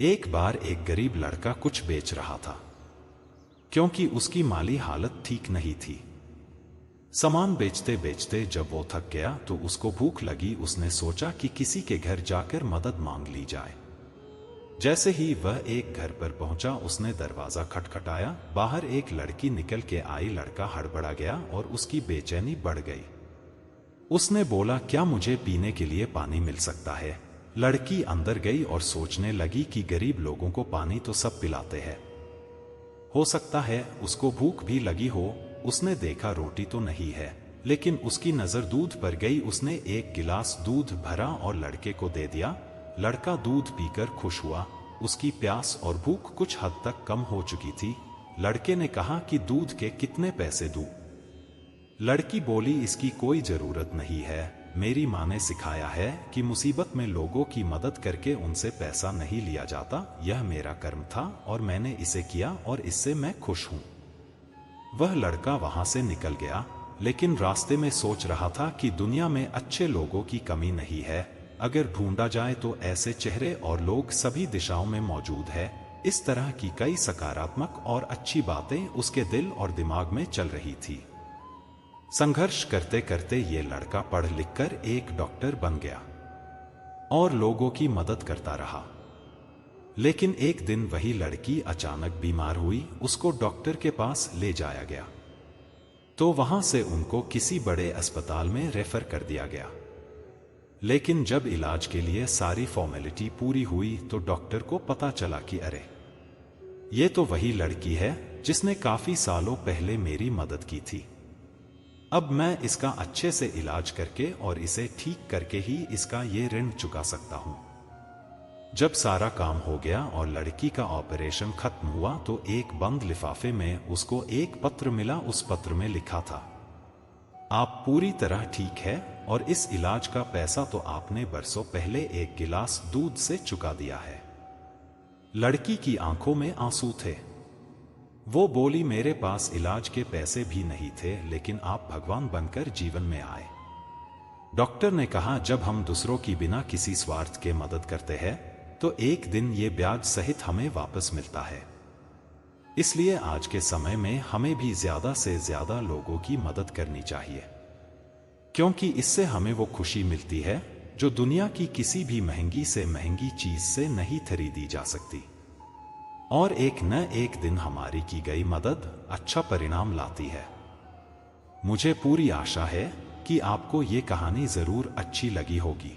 एक बार एक गरीब लड़का कुछ बेच रहा था क्योंकि उसकी माली हालत ठीक नहीं थी। सामान बेचते बेचते जब वो थक गया तो उसको भूख लगी। उसने सोचा कि किसी के घर जाकर मदद मांग ली जाए। जैसे ही वह एक घर पर पहुंचा उसने दरवाजा खटखटाया। बाहर एक लड़की निकल के आई। लड़का हड़बड़ा गया और उसकी बेचैनी बढ़ गई। उसने बोला, क्या मुझे पीने के लिए पानी मिल सकता है? लड़की अंदर गई और सोचने लगी कि गरीब लोगों को पानी तो सब पिलाते हैं, हो सकता है उसको भूख भी लगी हो। उसने देखा रोटी तो नहीं है, लेकिन उसकी नजर दूध पर गई। उसने एक गिलास दूध भरा और लड़के को दे दिया। लड़का दूध पीकर खुश हुआ। उसकी प्यास और भूख कुछ हद तक कम हो चुकी थी। लड़के ने कहा कि दूध के कितने पैसे दूं? लड़की बोली, इसकी कोई जरूरत नहीं है। मेरी माँ ने सिखाया है कि मुसीबत में लोगों की मदद करके उनसे पैसा नहीं लिया जाता। यह मेरा कर्म था और मैंने इसे किया और इससे मैं खुश हूँ। वह लड़का वहां से निकल गया, लेकिन रास्ते में सोच रहा था कि दुनिया में अच्छे लोगों की कमी नहीं है। अगर ढूंढा जाए तो ऐसे चेहरे और लोग सभी दिशाओं में मौजूद है। इस तरह की कई सकारात्मक और अच्छी बातें उसके दिल और दिमाग में चल रही थी। संघर्ष करते करते ये लड़का पढ़ लिखकर एक डॉक्टर बन गया और लोगों की मदद करता रहा। लेकिन एक दिन वही लड़की अचानक बीमार हुई। उसको डॉक्टर के पास ले जाया गया तो वहां से उनको किसी बड़े अस्पताल में रेफर कर दिया गया। लेकिन जब इलाज के लिए सारी फॉर्मेलिटी पूरी हुई तो डॉक्टर को पता चला कि अरे, ये तो वही लड़की है जिसने काफी सालों पहले मेरी मदद की थी। अब मैं इसका अच्छे से इलाज करके और इसे ठीक करके ही इसका ये ऋण चुका सकता हूं। जब सारा काम हो गया और लड़की का ऑपरेशन खत्म हुआ तो एक बंद लिफाफे में उसको एक पत्र मिला। उस पत्र में लिखा था, आप पूरी तरह ठीक है और इस इलाज का पैसा तो आपने बरसों पहले एक गिलास दूध से चुका दिया है। लड़की की आंखों में आंसू थे। वो बोली, मेरे पास इलाज के पैसे भी नहीं थे, लेकिन आप भगवान बनकर जीवन में आए। डॉक्टर ने कहा, जब हम दूसरों की बिना किसी स्वार्थ के मदद करते हैं तो एक दिन ये ब्याज सहित हमें वापस मिलता है। इसलिए आज के समय में हमें भी ज्यादा से ज्यादा लोगों की मदद करनी चाहिए, क्योंकि इससे हमें वो खुशी मिलती है जो दुनिया की किसी भी महंगी से महंगी चीज से नहीं खरीदी जा सकती। और एक न एक दिन हमारी की गई मदद अच्छा परिणाम लाती है। मुझे पूरी आशा है कि आपको ये कहानी जरूर अच्छी लगी होगी।